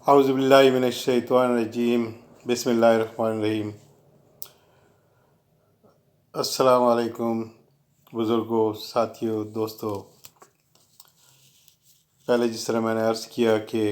اعوذ باللہ من الشیطان الرجیم بسم اللہ الرحمن الرحیم۔ السلام علیکم بزرگوں، ساتھیوں، دوستوں۔ پہلے جس طرح میں نے عرض کیا کہ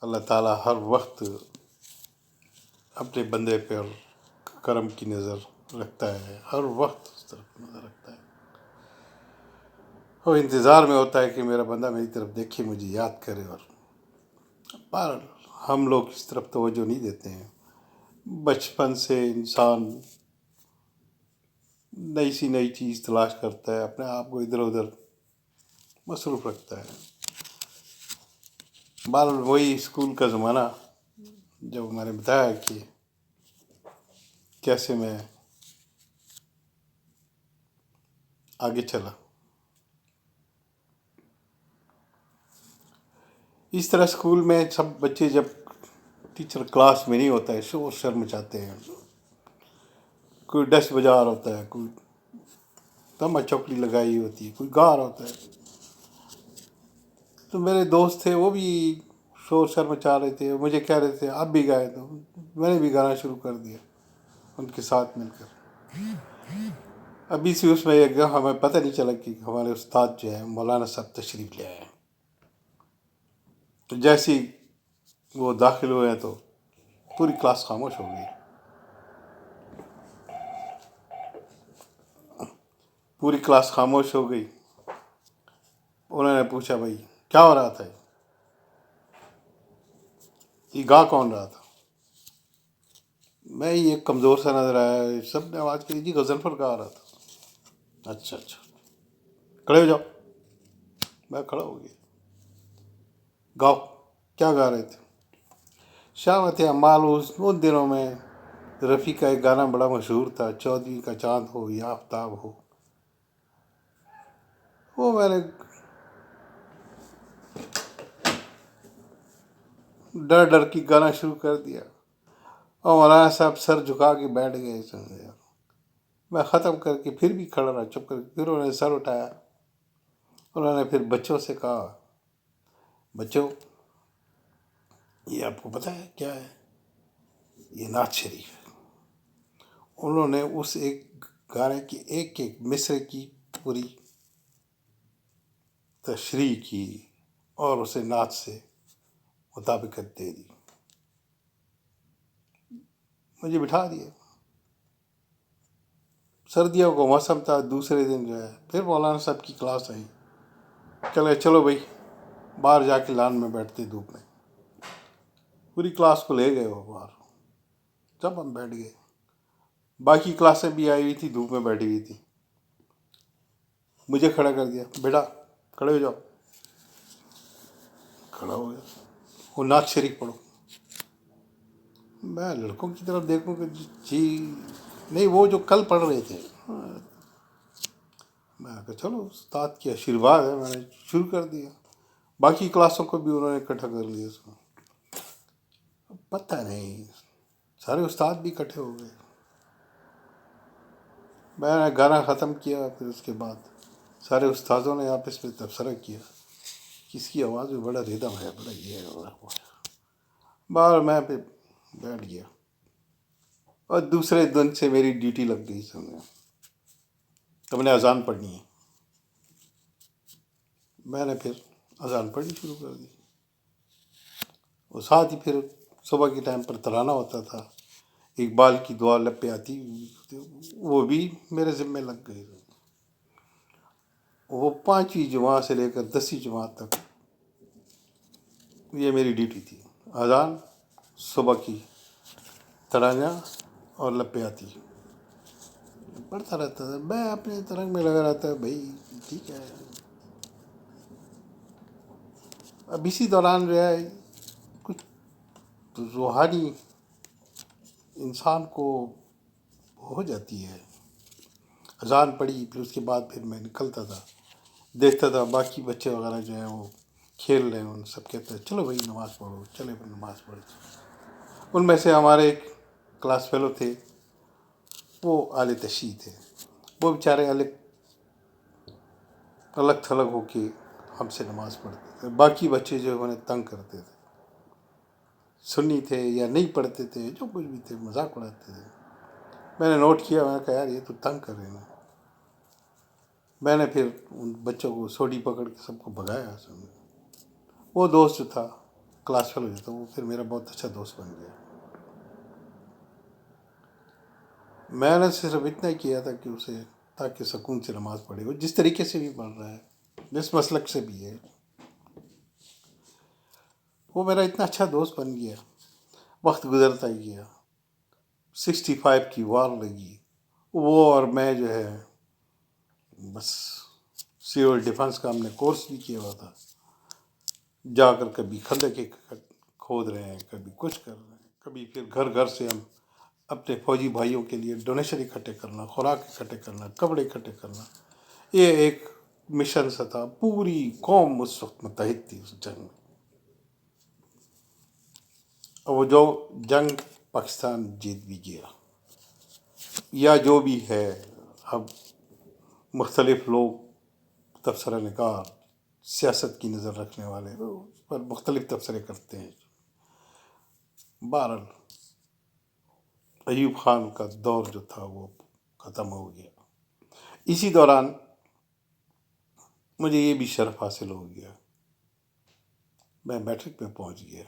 اللہ تعالیٰ ہر وقت اپنے بندے پر کرم کی نظر رکھتا ہے، ہر وقت اس طرف نظر رکھتا ہے، وہ انتظار میں ہوتا ہے کہ میرا بندہ میری طرف دیکھے، مجھے یاد کرے۔ اور پر ہم لوگ اس طرف توجہ نہیں دیتے ہیں۔ بچپن سے انسان نئی سی نئی چیز تلاش کرتا ہے، اپنے آپ کو ادھر ادھر مصروف رکھتا ہے۔ بال وہی اسکول کا زمانہ، جب میں نے بتایا کہ کیسے میں آگے چلا، اس طرح اسکول میں سب بچے جب ٹیچر کلاس میں نہیں ہوتا ہے شور شر مچاتے ہیں، کوئی ڈسٹ بجا رہا ہوتا ہے، کوئی تما چوکڑی لگائی ہوتی ہے، کوئی گا رہا ہوتا ہے۔ تو میرے دوست تھے، وہ بھی شور شر مچا رہے تھے، مجھے کہہ رہے تھے آپ بھی گائے، تو میں نے بھی گانا شروع کر دیا ان کے ساتھ مل کر۔ ابھی سے اس میں ایک ہمیں پتہ نہیں چلا کہ ہمارے استاد جو ہے مولانا صاحب تشریف لے آئے ہیں۔ تو جیسے ہی وہ داخل ہوئے تو پوری کلاس خاموش ہو گئی، پوری کلاس خاموش ہو گئی۔ انہوں نے پوچھا بھائی کیا ہو رہا تھا، یہ گا کون رہا تھا؟ میں یہ کمزور سا نظر آیا، سب نے آواز کی جی غضنفر گا رہا تھا۔ اچھا اچھا، کھڑے ہو جاؤ۔ میں کھڑا ہو گیا، گاؤ، کیا گا رہے تھے؟ شامت اعمال۔ ان دنوں میں رفیع کا ایک گانا بڑا مشہور تھا، چودھویں کا چاند ہو یا آفتاب ہو، وہ میں نے ڈر ڈر کی گانا شروع کر دیا، اور مولانا صاحب سر جھکا کے بیٹھ گئے۔ میں ختم کر کے پھر بھی کھڑا رہا چپ کر کے، پھر انہوں نے سر اٹھایا، انہوں نے پھر بچوں سے کہا بچوں یہ آپ کو پتہ ہے کیا ہے؟ یہ نعت شریف ہے۔ انہوں نے اس ایک گانے کی ایک ایک مصرے کی پوری تشریح کی اور اسے نعت سے مطابقت دے دی، مجھے بٹھا دیا۔ سردیوں کا موسم تھا، دوسرے دن جو ہے پھر مولانا صاحب کی کلاس آئی، چلو بھائی باہر جا کے لان میں بیٹھتے دھوپ میں۔ پوری کلاس کو لے گئے وہ باہر، جب ہم بیٹھ گئے، باقی کلاسیں بھی آئی ہوئی تھی، دھوپ میں بیٹھی ہوئی تھی۔ مجھے کھڑا کر دیا، بیٹا کھڑے ہو جاؤ۔ کھڑا ہو گیا، وہ نعت شریف پڑھو۔ میں لڑکوں کی طرف دیکھوں کہ جی نہیں، وہ جو کل پڑھ رہے تھے۔ میں کہا چلو استاد کی آشیرواد ہے، میں نے شروع کر دیا۔ باقی کلاسوں کو بھی انہوں نے اکٹھا کر لیا۔ اس کو پتہ نہیں، سارے استاد بھی اکٹھے ہو گئے۔ میں نے گانا ختم کیا، پھر اس کے بعد سارے استاذوں نے آپس میں تبصرہ کیا کہ اس کی آواز میں بڑا ردم ہے، بڑا یہ ہے وہ ہے۔ باہر میں پھر بیٹھ گیا، اور دوسرے دن سے میری ڈیوٹی لگ گئی، سمجھا تو میں نے اذان پڑھنی ہے۔ میں نے پھر اذان پڑھنی شروع کر دی، اور ساتھ ہی پھر صبح کے ٹائم پر ترانہ ہوتا تھا، اقبال کی دعا لب پہ آتی، وہ بھی میرے ذمے لگ گئی۔ وہ 5ویں جماعت سے لے کر 10ویں جماعت تک یہ میری ڈیوٹی تھی، اذان، صبح کی ترانہ اور لب پہ آتی پڑھتا رہتا تھا۔ میں اپنے ترنگ میں لگا رہتا، بھائی ٹھیک ہے۔ اب اسی دوران جو ہے کچھ روحانی انسان کو ہو جاتی ہے۔ اذان پڑھی، پھر اس کے بعد پھر میں نکلتا تھا، دیکھتا تھا باقی بچے وغیرہ جو ہیں وہ کھیل رہے ہیں، ان سب کہتے ہیں چلو بھائی نماز پڑھو، چلے بھائی نماز پڑھو۔ ان میں سے ہمارے ایک کلاس فیلو تھے، وہ اعلی تشیع تھے، وہ بیچارے الگ تھلگ ہو کے ہم سے نماز پڑھتے تھے، باقی بچے جو انہیں تنگ کرتے تھے۔ سنی تھے یا نہیں پڑھتے تھے، جو کچھ بھی تھے مذاق اڑاتے تھے. میں نے نوٹ کیا، میں نے کہا یار یہ تو تنگ کر رہے ہیں. میں نے پھر ان بچوں کو سوٹی پکڑ کے سب کو بھگایا. وہ دوست جو تھا کلاس فیلو جو تھا وہ پھر میرا بہت اچھا دوست بن گیا. میں نے صرف اتنا کیا تھا کہ اسے تاکہ سکون سے نماز پڑھے، وہ جس طریقے سے بھی پڑھ رہا ہے، جس مسلک سے بھی ہے، وہ میرا اتنا اچھا دوست بن گیا. وقت گزرتا ہی گیا. 65 کی وار لگی. وہ اور میں جو ہے بس سیول ڈیفنس کا ہم نے کورس بھی کیا ہوا تھا. جا کر کبھی خندق کھود رہے ہیں، کبھی کچھ کر رہے ہیں، کبھی پھر گھر گھر سے ہم اپنے فوجی بھائیوں کے لیے ڈونیشن اکٹھے کرنا، خوراک اکٹھے کرنا، کپڑے اکٹھے کرنا. یہ ایک مشن سا تھا. پوری قوم اس وقت متحد تھی اس جنگ میں. اور وہ جو جنگ پاکستان جیت بھی گیا. یا جو بھی ہے، اب مختلف لوگ تبصرہ نگار، سیاست کی نظر رکھنے والے اس پر مختلف تبصرے کرتے ہیں. بہرحال ایوب خان کا دور جو تھا وہ ختم ہو گیا. اسی دوران مجھے یہ بھی شرف حاصل ہو گیا، میں میٹرک میں پہنچ گیا.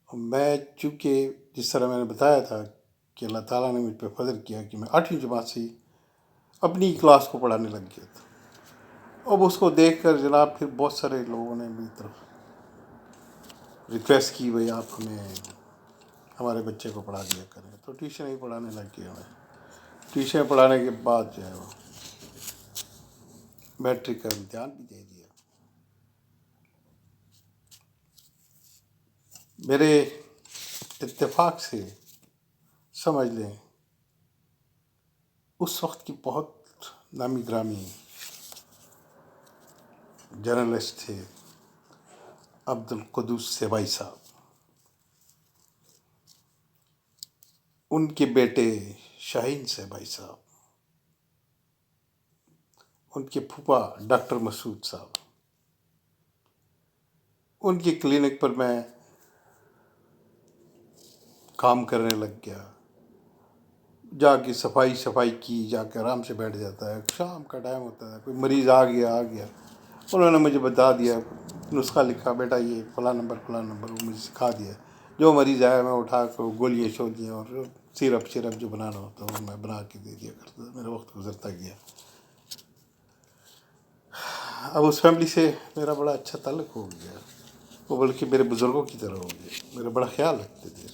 میں چونکہ جس طرح میں نے بتایا تھا کہ اللہ تعالیٰ نے مجھ پہ فضل کیا کہ میں 8ویں جماعت سے اپنی کلاس کو پڑھانے لگ گیا تھا. اب اس کو دیکھ کر جناب پھر بہت سارے لوگوں نے میری طرف ریکویسٹ کی، بھئی آپ ہمیں ہمارے بچے کو پڑھا دیا کریں. تو ٹیوشن ہی پڑھانے لگ گیا میں. ٹیوشن پڑھانے کے بعد جو ہے وہ میٹرک کا امتحان بھی دے دیا. میرے اتفاق سے سمجھ لیں اس وقت کی بہت نامی گرامی جرنلسٹ تھے عبدالقدوس سیبائی صاحب. ان کے بیٹے شاہین سیبائی صاحب، ان کے پھوپھا ڈاکٹر مسعود صاحب. ان کی کلینک پر میں کام کرنے لگ گیا. جا کے صفائی کی، جا کے آرام سے بیٹھ جاتا ہے. شام کا ٹائم ہوتا ہے، کوئی مریض آ گیا. انہوں نے مجھے بتا دیا، نسخہ لکھا، بیٹا یہ فلاں نمبر وہ مجھے سکھا دیا. جو مریض آیا میں اٹھا کر گولیاں شولیاں اور سیرپ جو بنانا ہوتا وہ میں بنا کے دے دیا کرتا. میرا وقت گزرتا گیا. اب اس فیملی سے میرا بڑا اچھا تعلق ہو گیا. وہ بلکہ میرے بزرگوں کی طرح ہو گیا، میرا بڑا خیال رکھتے تھے.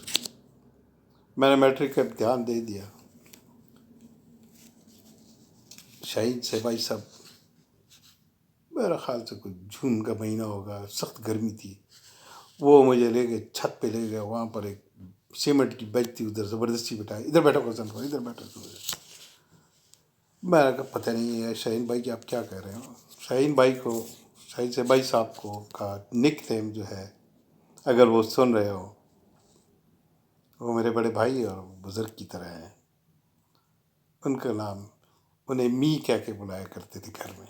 میں نے میٹرک کا امتحان دے دیا. شاہین سیبائی صاحب، میرا خیال سے کوئی جون کا مہینہ ہوگا، سخت گرمی تھی. وہ مجھے لے گئے، چھت پہ لے گئے. وہاں پر ایک سیمنٹ کی بینچ تھی، ادھر زبردستی بٹھایا، ادھر بیٹھو حسن کو، ادھر بیٹھو. میں نے کہا پتہ نہیں ہے شاہین بھائی کہ آپ کیا کہہ رہے ہو. شاہین سیبائی صاحب کو کا نک نیم جو ہے، اگر وہ سن رہے ہو، وہ میرے بڑے بھائی اور بزرگ کی طرح ہیں. ان کا نام انہیں می کہہ کے بلایا کرتے تھے گھر میں.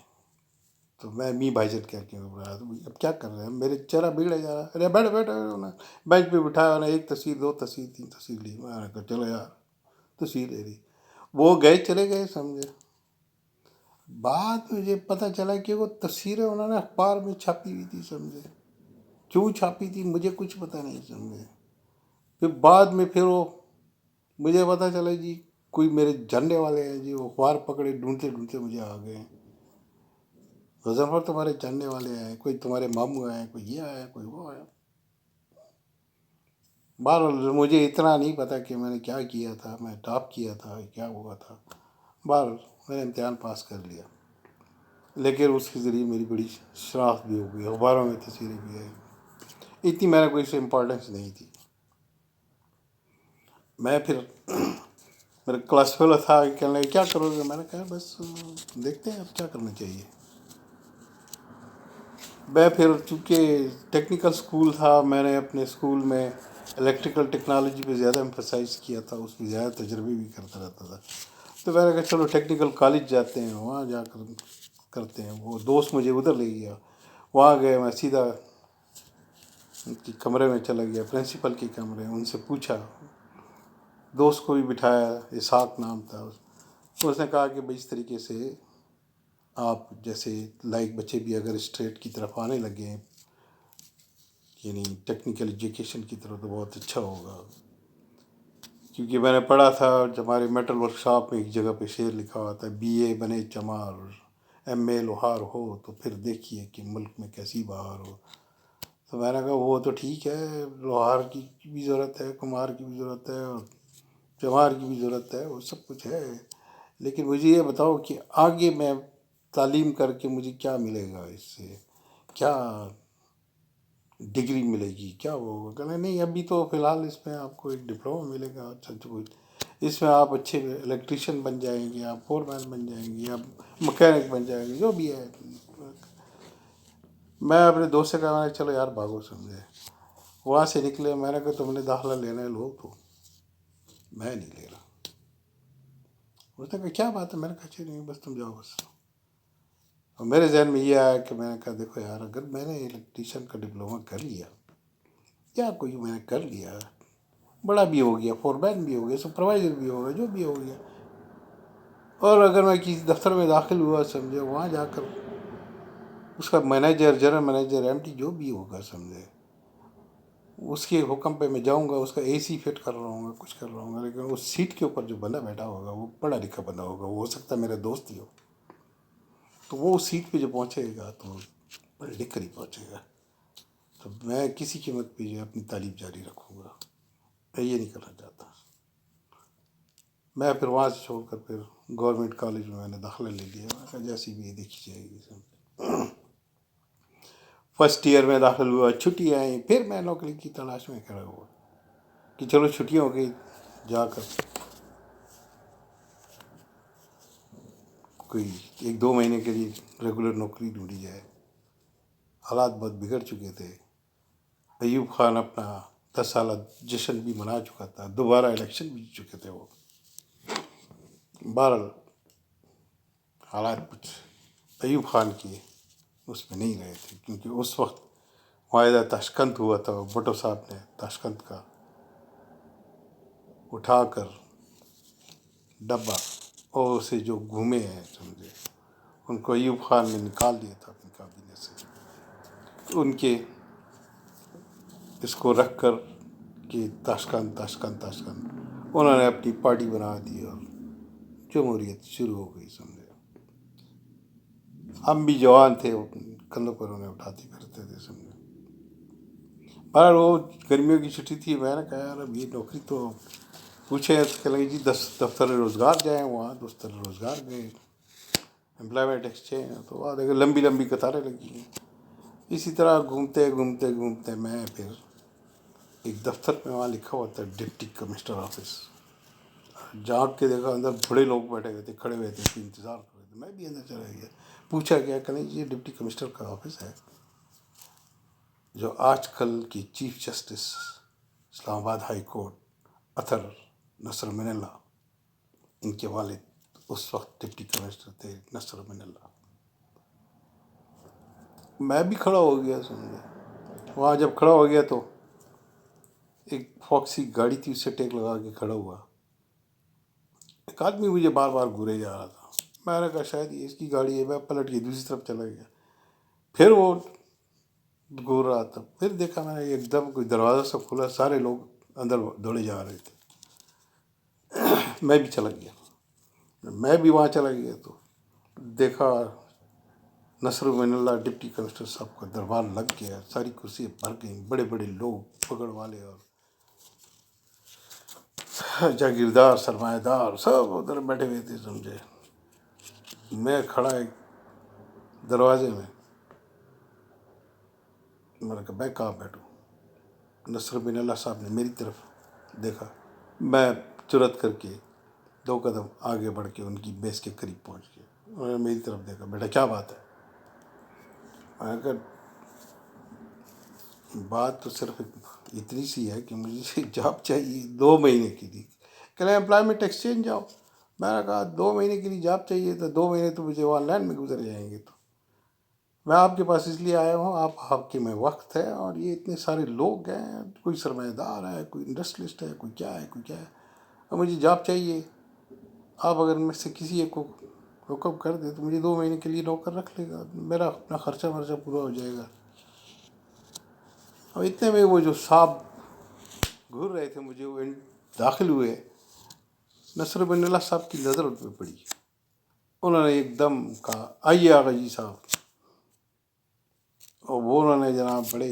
تو میں می بھائی جان کہہ کے بلایا. تو اب کیا کر رہے ہیں، میرے چہرہ بگڑے جا رہا ہے. ارے بیٹھ بینچ پہ بٹھایا. انہیں 1 تصویر 2 تصویر 3 تصویر لی. میں نے کہا چلو یار تصویر لے لی. وہ چلے گئے سمجھے. بعد مجھے پتہ چلا کہ وہ تصویریں انہوں نے اخبار میں چھاپی ہوئی تھی سمجھے. کیوں چھاپی تھی مجھے کچھ پتہ نہیں سمجھے. پھر بعد میں پھر وہ مجھے پتہ چلا جی کوئی میرے جاننے والے ہیں جی، وہ اخبار پکڑے ڈھونڈتے مجھے آ گئے. غضنفر تمہارے جاننے والے ہیں، کوئی تمہارے ماموں ہیں، کوئی یہ آیا، کوئی وہ آیا. بہرحال مجھے اتنا نہیں پتا کہ میں نے کیا کیا تھا، میں ٹاپ کیا تھا، کیا ہوا تھا. بہرحال میں نے امتحان پاس کر لیا. لیکن اس کے ذریعے میری بڑی شناخت بھی ہو گئی، اخباروں میں تصویریں بھی آئی. اتنی میں نے کوئی سے امپورٹنس نہیں تھی. میں پھر میرا کلاس فیلو تھا، کہنے لگے کیا کرو گے. میں نے کہا بس دیکھتے ہیں اب کیا کرنا چاہیے. میں پھر چونکہ ٹیکنیکل اسکول تھا، میں نے اپنے اسکول میں الیکٹریکل ٹیکنالوجی پہ زیادہ ایمفسائز کیا تھا، اس میں زیادہ تجربے بھی کرتا رہتا تھا. تو میں نے کہا چلو ٹیکنیکل کالج جاتے ہیں، وہاں جا کر کرتے ہیں. وہ دوست مجھے ادھر لے گیا. وہاں گئے، میں سیدھا ان کے کمرے میں چلا گیا، پرنسپل کے کمرے، ان سے پوچھا، دوست کو بھی بٹھایا، اسحاق نام تھا، اس نے کہا کہ بھائی اس طریقے سے آپ جیسے لائک بچے بھی اگر اسٹریٹ کی طرف آنے لگے ہیں، یعنی ٹیکنیکل ایجوکیشن کی طرف، تو بہت اچھا ہوگا. کیونکہ میں نے پڑھا تھا جب ہمارے میٹل ورک شاپ میں ایک جگہ پہ شعر لکھا ہوا تھا، بی اے بنے چمار، ایم اے لوہار ہو، تو پھر دیکھیے کہ ملک میں کیسی بہار ہو. تو میں نے کہا وہ تو ٹھیک ہے، لوہار کی بھی ضرورت ہے، کمہار کی بھی ضرورت ہے، اور چمار کی بھی ضرورت ہے، وہ سب کچھ ہے، لیکن مجھے یہ بتاؤ کہ آگے میں تعلیم کر کے مجھے کیا ملے گا، اس سے کیا ڈگری ملے گی، کیا وہ ہوگا. کہنا نہیں، ابھی تو فی الحال اس میں آپ کو ایک ڈپلومہ ملے گا، اچھا کچھ اس میں آپ اچھے الیکٹریشین بن جائیں گے، آپ فور مین بن جائیں گے، آپ مکینک بن جائیں گے، جو بھی ہے. میں اپنے دوست سے کہا، چلو یار بھاگو سمجھے. وہاں سے نکلے، میں نے کہا تم نے داخلہ لینا ہے لو، تو میں نہیں لے رہا. اس نے کہا کیا بات ہے؟ میں نے کہا اچھا نہیں، بس تم جاؤ بس. اور میرے ذہن میں یہ آیا کہ میں نے کہا دیکھو یار، اگر میں نے الیکٹریشین کا ڈپلومہ کر لیا، کیا کوئی میں نے کر لیا، بڑا بھی ہو گیا، فور مین بھی ہو گیا، سپروائزر بھی ہو گیا، جو بھی ہو گیا، اور اگر میں کسی دفتر میں داخل ہوا سمجھے، وہاں جا کر اس کا manager, general manager, M D جو بھی ہوگا سمجھے، اس کے حکم پہ میں جاؤں گا، اس کا اے سی فٹ کر رہا ہوں گا، کچھ کر رہا ہوں گا، لیکن اس سیٹ کے اوپر جو بندہ بیٹھا ہوگا وہ پڑھا لکھا بندہ ہوگا، وہ ہو سکتا ہے میرا دوست ہی ہو، تو وہ اس سیٹ پہ جو پہنچے گا تو پڑھ لکھ کر ہی پہنچے گا. تو میں کسی قیمت پہ جو اپنی تعلیم جاری رکھوں گا، میں یہ نہیں کرنا چاہتا. میں پھر وہاں سے چھوڑ کر پھر گورنمنٹ کالج میں نے داخلہ لے لیا. میں کہا جیسی بھی یہ دیکھی جائے گی. فرسٹ ایئر میں داخل ہوا، چھٹی آئیں، پھر میں نوکری کی تلاش میں کھڑا ہوا کہ چلو چھٹیاں ہو گئی، جا کر کوئی 1-2 مہینے کے لیے ریگولر نوکری ڈھونڈی جائے. حالات بہت بگڑ چکے تھے. ایوب خان اپنا 10 سالہ جشن بھی منا چکا تھا، دوبارہ الیکشن بھی جیت چکے تھے وہ. بہرحال حالات کچھ ایوب خان کی اس میں نہیں رہے تھے، کیونکہ اس وقت معاہدہ تاشقند ہوا تھا. بھٹو صاحب نے تاشقند کا اٹھا کر ڈبہ اور اسے جو گھومے ہیں سمجھے، ان کو ایوب خان نے نکال دیا تھا اپنی کابینہ سے. ان کے اس کو رکھ کر کہ تاشقند تاشقند تاشقند، انہوں نے اپنی پارٹی بنا دی اور جمہوریت شروع ہو گئی سمجھے. ہم بھی جوان تھے، کندھوں پر انہیں اٹھاتے پھرتے تھے سمجھے. پر وہ گرمیوں کی چھٹی تھی، میں نے کہا یار اب یہ نوکری تو پوچھے کہ لگی جی 10 دفتر روزگار جائیں. وہاں دفتر روزگار گئے، امپلائمنٹ ایکسچینج، تو وہاں دیکھے لمبی لمبی قطاریں لگی ہیں. اسی طرح گھومتے گھومتے گھومتے میں پھر ایک دفتر میں وہاں لکھا ہوا تھا ڈپٹی کمشنر آفس. جا کے دیکھا اندر بڑے لوگ بیٹھے ہوئے تھے، کھڑے ہوئے تھے، انتظار کر رہے تھے. میں بھی اندر چلا گیا. پوچھا گیا کہ نہیں یہ ڈپٹی کمشنر کا آفس ہے، جو آج کل کی چیف جسٹس اسلام آباد ہائی کورٹ اطہر نصر من اللہ، ان کے والد اس وقت ڈپٹی کمشنر تھے، نصر من اللہ. میں بھی کھڑا ہو گیا سمجھے. وہاں جب کھڑا ہو گیا تو ایک فاکسی گاڑی تھی، اس سے ٹیک لگا کے کھڑا ہوا. ایک آدمی مجھے بار بار گھورے جا رہا تھا. میں نے کہا شاید یہ اس کی گاڑی ہے. میں پلٹ کے دوسری طرف چلا گیا، پھر وہ گھور رہا تھا. پھر دیکھا میں نے ایک دم کوئی دروازہ سب کھلا، سارے لوگ اندر دوڑے جا رہے تھے. میں بھی چلا گیا. میں بھی وہاں چلا گیا تو دیکھا نصر من اللہ ڈپٹی کمشنر صاحب کا دربار لگ گیا، ساری کرسیاں بھر گئیں، بڑے بڑے لوگ پگڑ والے اور جاگیردار سرمایہ دار سب ادھر بیٹھے ہوئے تھے سمجھے. میں کھڑا ایک دروازے میں. میں نے کہا میں کہاں بیٹھوں؟ نصر بن اللہ صاحب نے میری طرف دیکھا. میں جرأت کر کے 2 قدم آگے بڑھ کے ان کی بیس کے قریب پہنچ گیا. انہوں نے میری طرف دیکھا، بیٹا کیا بات ہے؟ میں نے کہا بات تو صرف اتنی سی ہے کہ مجھے جاب چاہیے 2 مہینے کے لیے. کہ لیں امپلائمنٹ ایکسچینج جاؤ. میں نے کہا 2 مہینے کے لیے جاب چاہیے تو 2 مہینے تو مجھے وہاں لینڈ میں گزر جائیں گے. تو میں آپ کے پاس اس لیے آیا ہوں، آپ کے میں وقت ہے، اور یہ اتنے سارے لوگ ہیں، کوئی سرمایہ دار ہے، کوئی انڈسٹریلسٹ ہے، کوئی کیا ہے کوئی کیا ہے، اور مجھے جاب چاہیے. آپ اگر میں سے کسی ایک کو حکم کر دیں تو مجھے 2 مہینے کے لیے نوکر رکھ لے گا، میرا اپنا خرچہ ورچہ پورا ہو جائے گا. اور اتنے میں وہ جو صاحب گھور رہے تھے مجھے، وہ داخل ہوئے. نصر بن اللہ صاحب کی نظر ان پہ پڑی. انہوں نے ایک دم کہا آئیے آغا جی صاحب. اور وہ انہوں نے جناب بڑے،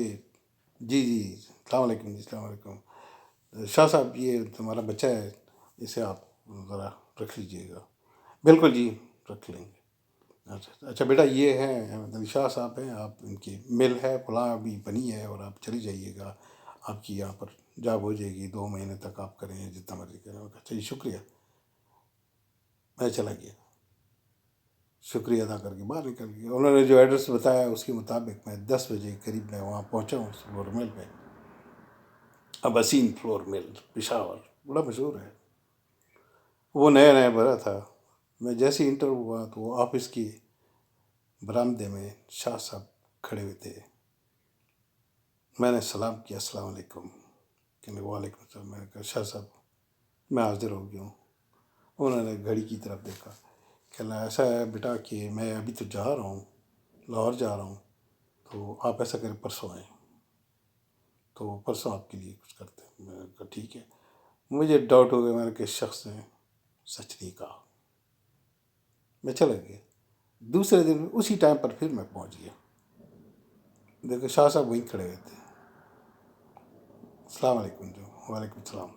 جی جی السلام علیکم، جی السلام علیکم، شاہ صاحب یہ تمہارا بچہ ہے، اسے آپ ذرا رکھ لیجئے گا. بالکل جی، رکھ لیں گے. اچھا بیٹا، یہ ہیں احمد علی شاہ صاحب ہیں، آپ ان کی مل ہے فلاں ابھی بنی ہے، اور آپ چلی جائیے گا، آپ کی یہاں پر جاب ہو جائے گی، 2 مہینے تک آپ کریں جتنا مرضی کریں. اچھا جی شکریہ. میں چلا گیا، شکریہ ادا کر کے باہر نکل گیا. انہوں نے جو ایڈریس بتایا اس کے مطابق میں 10 بجے قریب میں وہاں پہنچا ہوں، فلور مل پہ. اباسین فلور مل، پشاور، بڑا مشہور ہے. وہ نیا نیا بھرا تھا. میں جیسے ہی انٹر ہوا تو وہ آفس کی برآمدے میں شاہ صاحب کھڑے ہوئے تھے. میں نے سلام کیا، السلام علیکم. کہ وعلیکم السلام. میں نے کہا شاہ صاحب میں حاضر ہو گیا ہوں. انہوں نے گھڑی کی طرف دیکھا. کہنا ایسا ہے بیٹا کہ میں ابھی تو جا رہا ہوں، لاہور جا رہا ہوں، تو آپ ایسا کریں پرسوں آئیں، تو پرسوں آپ کے لیے کچھ کرتے ہیں. میں نے کہا ٹھیک ہے. مجھے ڈاؤٹ ہو گیا، میں نے کہا اس شخص نے سچ نہیں کہا. میں چلا گیا. دوسرے دن اسی ٹائم پر پھر میں پہنچ گیا. دیکھو شاہ صاحب وہیں کھڑے ہوئے تھے. السلام علیکم. جو وعلیکم السلام.